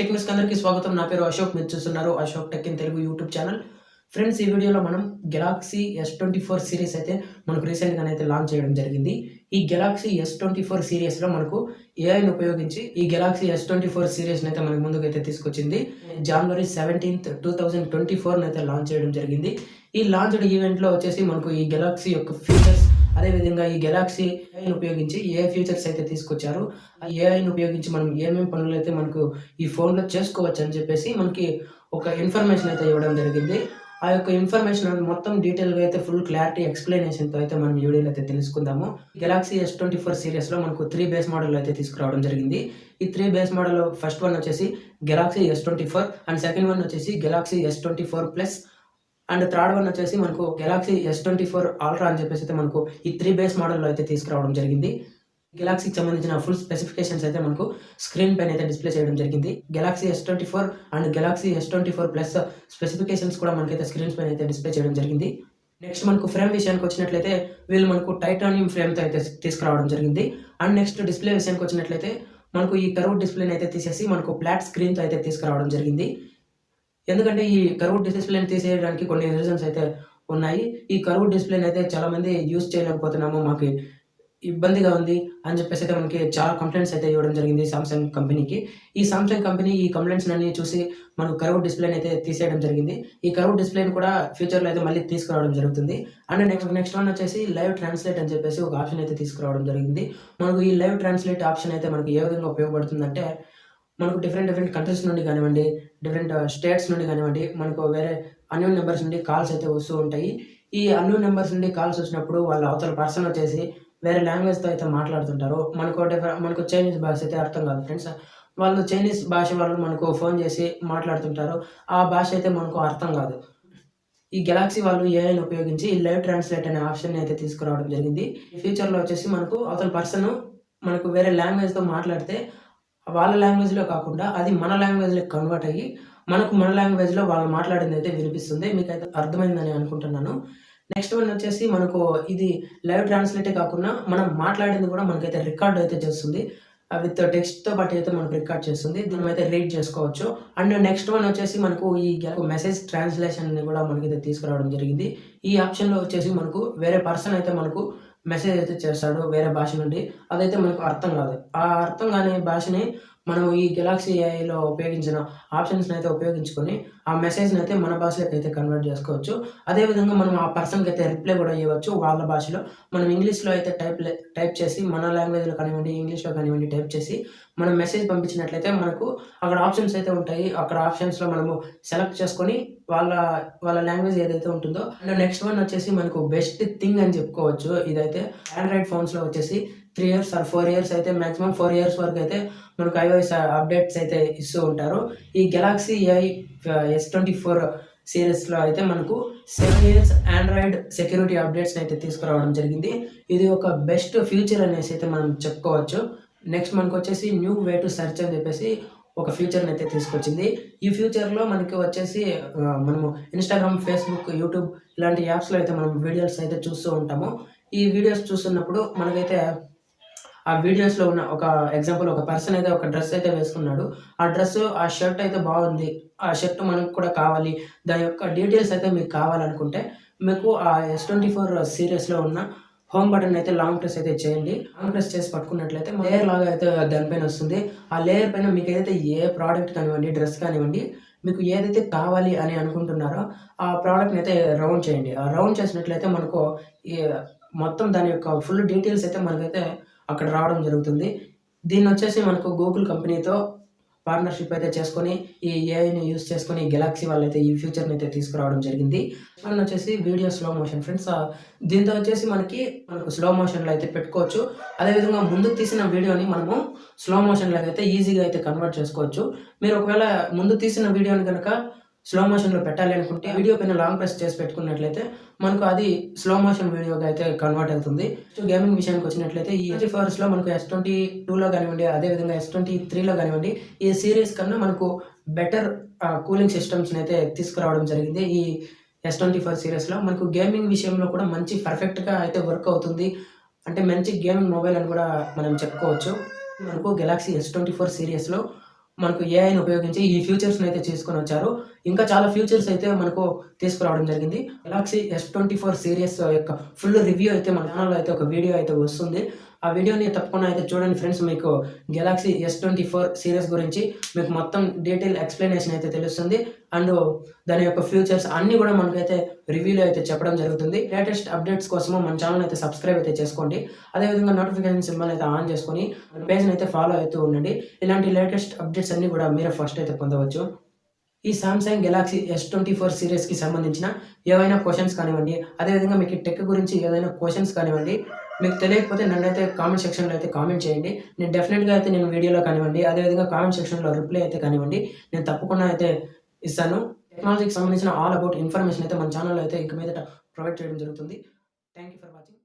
Tech news అందరికీ స్వాగతం. నా పేరు అశోక్. మీరు చూస్తున్నారు Ashok tech in Telugu YouTube channel. Friends, ఈ వీడియోలో మనం గెలాక్సీ S24 సిరీస్ అయితే మనకు రీసెంట్‌గానే అయితే లాంచ్ చేయడం జరిగింది. ఈ గెలాక్సీ S24 సిరీస్‌లో మనకు ఏఐని ఉపయోగించి ఈ గెలాక్సీ S24 సిరీస్‌ని అయితే మనకు ముందుకైతే తీసుకొచ్చింది. జనవరి 17, 2024 అయితే లాంచ్ చేయడం జరిగింది. ఈ లాంచ్డ్ ఈవెంట్‌లో వచ్చేసి మనకు ఈ గెలాక్సీ యొక్క ఫీచర్స్, అదేవిధంగా ఈ గెలాక్సీ ఏఐని ఉపయోగించి ఏ ఫీచర్స్ అయితే తీసుకొచ్చారు, ఆ ఏఐని ఉపయోగించి మనం ఏమేమి పనులైతే మనకు ఈ ఫోన్‌లో చేసుకోవచ్చు అని చెప్పేసి మనకి ఒక ఇన్ఫర్మేషన్ అయితే ఇవ్వడం జరిగింది. ఆ యొక్క ఇన్ఫర్మేషన్ మొత్తం డీటెయిల్‌గా అయితే ఫుల్ క్లారిటీ ఎక్స్‌ప్లనేషన్‌తో అయితే మనం ఈ వీడియోలో అయితే తెలుసుకుందాము. గెలాక్సీ S24 సిరీస్‌లో మనకు 3 బేస్ మోడల్ అయితే తీసుకురావడం జరిగింది. ఈ 3 బేస్ మోడల్ ఫస్ట్ వన్ వచ్చేసి Galaxy S24 and second one వచ్చేసి Galaxy S24 plus and third one వచ్చేసి మనకు గెలాక్సీ S24 అల్ట్రా అని చెప్పేసి అయితే మనకు ఈ 3 బేస్ మోడల్‌లో అయితే తీసుకురావడం జరిగింది. గెలాక్సీకి సంబంధించిన ఫుల్ స్పెసిఫికేషన్స్ అయితే మనకు స్క్రీన్ పైన అయితే డిస్ప్లే చేయడం జరిగింది. Galaxy S24 and Galaxy S24 plus specifications కూడా మనకైతే స్క్రీన్స్ పైన అయితే డిస్ప్లే చేయడం జరిగింది. నెక్స్ట్ మనకు ఫ్రేమ్ విషయానికి వచ్చినట్లయితే వీళ్ళు మనకు టైటానియం ఫ్రేమ్‌తో అయితే తీసుకురావడం జరిగింది. అండ్ నెక్స్ట్ డిస్ప్లే విషయానికి వచ్చినట్లయితే మనకు ఈ కర్వ్ డిస్ప్లేని అయితే తీసేసి మనకు ఫ్లాట్ స్క్రీన్‌తో అయితే తీసుకురావడం జరిగింది. ఎందుకంటే ఈ కర్వ్ డిస్ప్లేని తీసేయడానికి కొన్ని రీజన్స్ అయితే ఉన్నాయి. ఈ కర్వ్ డిస్ప్లేని అయితే చాలామంది యూజ్ చేయలేకపోతున్నాము, మాకు ఇబ్బందిగా ఉంది అని చెప్పేసి అయితే మనకి చాలా కంప్లైంట్స్ అయితే ఇవ్వడం జరిగింది సామ్సంగ్ కంపెనీకి. ఈ సామ్సంగ్ కంపెనీ ఈ కంప్లైంట్స్‌నన్నీ చూసి మనకు కర్వ్ డిస్ప్లేని అయితే తీసేయడం జరిగింది. ఈ కర్వ్ డిస్ప్లేని కూడా ఫ్యూచర్‌లో అయితే మళ్ళీ తీసుకురావడం జరుగుతుంది. అండ్ నెక్స్ట్ వన్ వచ్చేసి లైవ్ ట్రాన్స్లేట్ అని చెప్పేసి ఒక ఆప్షన్ అయితే తీసుకురావడం జరిగింది. మనకు ఈ లైవ్ ట్రాన్స్లేట్ ఆప్షన్ అయితే మనకు ఏ విధంగా ఉపయోగపడుతుందంటే, మనకు డిఫరెంట్ కంట్రీస్ నుండి కానివ్వండి, డిఫరెంట్ స్టేట్స్ నుండి కానివ్వండి, మనకు వేరే అన్‌నోన్ నెంబర్స్ నుండి కాల్స్ అయితే వస్తూ ఉంటాయి. ఈ అన్‌నోన్ నెంబర్స్ నుండి కాల్స్ వచ్చినప్పుడు వాళ్ళ అవతల పర్సన్ వచ్చేసి వేరే లాంగ్వేజ్‌తో అయితే మాట్లాడుతుంటారు. మనకు చైనీస్ భాష అయితే అర్థం కాదు ఫ్రెండ్స్. వాళ్ళు చైనీస్ భాష వాళ్ళు మనకు ఫోన్ చేసి మాట్లాడుతుంటారు. ఆ భాష అయితే మనకు అర్థం కాదు. ఈ గెలాక్సీ వాళ్ళు ఏఐని ఉపయోగించి ఈ లైవ్ ట్రాన్స్లేట్ అనే ఆప్షన్‌ని అయితే తీసుకురావడం జరిగింది. ఈ ఫ్యూచర్‌లో వచ్చేసి మనకు అవతల పర్సన్ మనకు వేరే లాంగ్వేజ్‌తో మాట్లాడితే వాళ్ళ లాంగ్వేజ్‌లో కాకుండా అది మన లాంగ్వేజ్‌లోకి కన్వర్ట్ అయ్యి మనకు మన లాంగ్వేజ్‌లో వాళ్ళు మాట్లాడింది అయితే వినిపిస్తుంది. మీకైతే అర్థమైందని అనుకుంటున్నాను. నెక్స్ట్ వన్ వచ్చేసి మనకు ఇది లైవ్ ట్రాన్స్లేటే కాకుండా మనం మాట్లాడింది కూడా మనకైతే రికార్డ్ అయితే చేస్తుంది. విత్ టెక్స్ట్‌తో పాటు అయితే మనకు రికార్డ్ చేస్తుంది. దీన్ని అయితే రీడ్ చేసుకోవచ్చు. అండ్ నెక్స్ట్ వన్ వచ్చేసి మనకు ఈ మెసేజ్ ట్రాన్స్లేషన్‌ని కూడా మనకైతే తీసుకురావడం జరిగింది. ఈ ఆప్షన్‌లో వచ్చేసి మనకు వేరే పర్సన్ అయితే మనకు మెసేజ్ అయితే చేస్తాడు వేరే భాష నుండి. అదైతే మనకు అర్థం కాదు. ఆ అర్థం కాని భాషని మనం ఈ గెలాక్సీ ఏఐలో ఉపయోగించిన ఆప్షన్స్‌ని అయితే ఉపయోగించుకొని ఆ మెసేజ్‌ని అయితే మన భాషలోకి అయితే కన్వర్ట్ చేసుకోవచ్చు. అదేవిధంగా మనం ఆ పర్సన్‌కి అయితే రిప్లై కూడా ఇవ్వచ్చు వాళ్ళ భాషలో. మనం ఇంగ్లీష్‌లో అయితే టైప్ చేసి మన లాంగ్వేజ్‌లో కానివ్వండి, ఇంగ్లీష్‌లో కానివ్వండి టైప్ చేసి మనం మెసేజ్ పంపించినట్లయితే మనకు అక్కడ ఆప్షన్స్ అయితే ఉంటాయి. అక్కడ ఆప్షన్స్‌లో మనము సెలెక్ట్ చేసుకొని వాళ్ళ లాంగ్వేజ్ ఏదైతే ఉంటుందో. అండ్ నెక్స్ట్ వన్ వచ్చేసి మనకు బెస్ట్ థింగ్ అని చెప్పుకోవచ్చు. ఇదైతే ఆండ్రాయిడ్ ఫోన్స్‌లో వచ్చేసి 3 ఇయర్స్ ఆర్ 4 ఇయర్స్ అయితే మాక్సిమం 4 ఇయర్స్ వరకు అయితే మనకు iOS అప్డేట్స్ అయితే ఇస్తూ ఉంటారు. ఈ గెలాక్సీ ఏఐ S24 సిరీస్‌లో అయితే మనకు 7 ఇయర్స్ ఆండ్రాయిడ్ సెక్యూరిటీ అప్డేట్స్‌ని అయితే తీసుకురావడం జరిగింది. ఇది ఒక బెస్ట్ ఫ్యూచర్ అనేసి అయితే మనం చెప్పుకోవచ్చు. నెక్స్ట్ మనకొచ్చేసి న్యూ వే టు సెర్చ్ అని చెప్పేసి ఒక ఫీచర్‌ని అయితే తీసుకొచ్చింది. ఈ ఫ్యూచర్‌లో మనకి వచ్చేసి మనము ఇన్‌స్టాగ్రామ్, ఫేస్‌బుక్, యూట్యూబ్ ఇలాంటి యాప్స్‌లో అయితే మనం వీడియోస్ అయితే చూస్తూ ఉంటాము. ఈ వీడియోస్ చూస్తున్నప్పుడు మనకైతే ఆ వీడియోస్‌లో ఉన్న ఒక ఎగ్జాంపుల్ ఒక పర్సన్ అయితే ఒక డ్రెస్ అయితే వేసుకున్నాడు. ఆ డ్రెస్, ఆ షర్ట్ అయితే బాగుంది. ఆ షర్ట్ మనకు కూడా కావాలి. దాని యొక్క డీటెయిల్స్ అయితే మీకు కావాలనుకుంటే మీకు ఆ S24 సీరీస్‌లో ఉన్న హోమ్ బటన్ అయితే లాంగ్ ప్రెస్ అయితే చేయండి. లాంగ్ ప్రెస్ చేసి పట్టుకున్నట్లయితే లేయర్ లాగా అయితే దానిపైన వస్తుంది. ఆ లేయర్ పైన మీకు ఏదైతే ఏ ప్రోడక్ట్ కానివ్వండి, డ్రెస్ కానివ్వండి, మీకు ఏదైతే కావాలి అని అనుకుంటున్నారో ఆ ప్రోడక్ట్‌ని అయితే రౌండ్ చేయండి. ఆ రౌండ్ చేసినట్లయితే మనకు ఈ మొత్తం దాని యొక్క ఫుల్ డీటెయిల్స్ అయితే మనకైతే అక్కడ రావడం జరుగుతుంది. దీన్నొచ్చేసి మనకు గూగుల్ కంపెనీతో పార్ట్నర్‌షిప్ అయితే చేసుకొని ఈ ఏఐని యూజ్ చేసుకొని గెలాక్సీ వాళ్ళైతే ఈ ఫీచర్‌ని అయితే తీసుకురావడం జరిగింది. వన్ వచ్చేసి వీడియో స్లో మోషన్ ఫ్రెండ్స్. దీంతో వచ్చేసి మనకు స్లో మోషన్‌లో అయితే పెట్టుకోవచ్చు. అదేవిధంగా ముందుకు తీసిన వీడియోని మనము స్లో మోషన్‌లోకి అయితే ఈజీగా అయితే కన్వర్ట్ చేసుకోవచ్చు. మీరు ఒకవేళ ముందు తీసిన వీడియోని గనక స్లో మోషన్‌లో పెట్టాలి అనుకుంటే వీడియో పైన లాంగ్ ప్రెస్ చేసి పెట్టుకున్నట్లయితే మనకు అది స్లో మోషన్ వీడియోగా అయితే కన్వర్ట్ అవుతుంది. గేమింగ్ విషయానికి వచ్చినట్లయితే ఈ S24లో మనకు S22లో కానివ్వండి, అదేవిధంగా S23లో కానివ్వండి, ఈ సిరీస్ కన్నా మనకు బెటర్ కూలింగ్ సిస్టమ్స్‌ని అయితే తీసుకురావడం జరిగింది. ఈ S24 సిరీస్‌లో మనకు గేమింగ్ విషయంలో కూడా మంచి పర్ఫెక్ట్‌గా అయితే వర్క్ అవుతుంది. అంటే మంచి గేమింగ్ మొబైల్ అని కూడా మనం చెప్పుకోవచ్చు. మనకు గెలాక్సీ S24 సిరీస్‌లో మనకు ఏఐని ఉపయోగించి ఈ ఫీచర్స్‌ని అయితే తీసుకొనొచ్చారు. ఇంకా చాలా ఫీచర్స్ అయితే మనకు తీసుకురావడం జరిగింది. గెలాక్సీ S24 సీరీస్ యొక్క ఫుల్ రివ్యూ అయితే మన ఛానెల్‌లో అయితే ఒక వీడియో అయితే వస్తుంది. ఆ వీడియోని తప్పకుండా అయితే చూడండి ఫ్రెండ్స్. మీకు గెలాక్సీ S24 సీరీస్ గురించి మీకు మొత్తం డీటెయిల్ ఎక్స్‌ప్లనేషన్ అయితే తెలుస్తుంది. అండ్ దాని యొక్క ఫీచర్స్ అన్నీ కూడా మనకైతే రివ్యూలో అయితే చెప్పడం జరుగుతుంది. లేటెస్ట్ అప్డేట్స్ కోసము మన ఛానెల్‌ని అయితే సబ్స్క్రైబ్ అయితే చేసుకోండి. అదేవిధంగా నోటిఫికేషన్ సింబల్ అయితే ఆన్ చేసుకొని పేజ్‌ని అయితే ఫాలో అవుతూ ఉండండి. ఇలాంటి లేటెస్ట్ అప్డేట్స్ అన్నీ కూడా మీరే ఫస్ట్ అయితే పొందవచ్చు. ఈ సామ్‌సంగ్ గెలాక్సీ S24 సీరీస్‌కి సంబంధించిన ఏవైనా క్వెషన్స్ కానివ్వండి, అదేవిధంగా మీకు ఈ టెక్ గురించి ఏదైనా క్వెషన్స్ కానివ్వండి, మీకు తెలియకపోతే నన్నైతే కామెంట్ సెక్షన్‌లో అయితే కామెంట్ చేయండి. నేను డెఫినిట్‌గా అయితే నేను వీడియోలో కానివ్వండి, అదేవిధంగా కామెంట్ సెక్షన్‌లో రిప్లై అయితే కానివ్వండి, నేను తప్పకుండా అయితే ఇస్తాను. టెక్నాలజీకి సంబంధించిన ఆల్ అబౌట్ ఇన్ఫర్మేషన్ అయితే మన ఛానెల్‌లో అయితే ఇక మీదట ప్రొవైడ్ చేయడం జరుగుతుంది. Thank you for watching.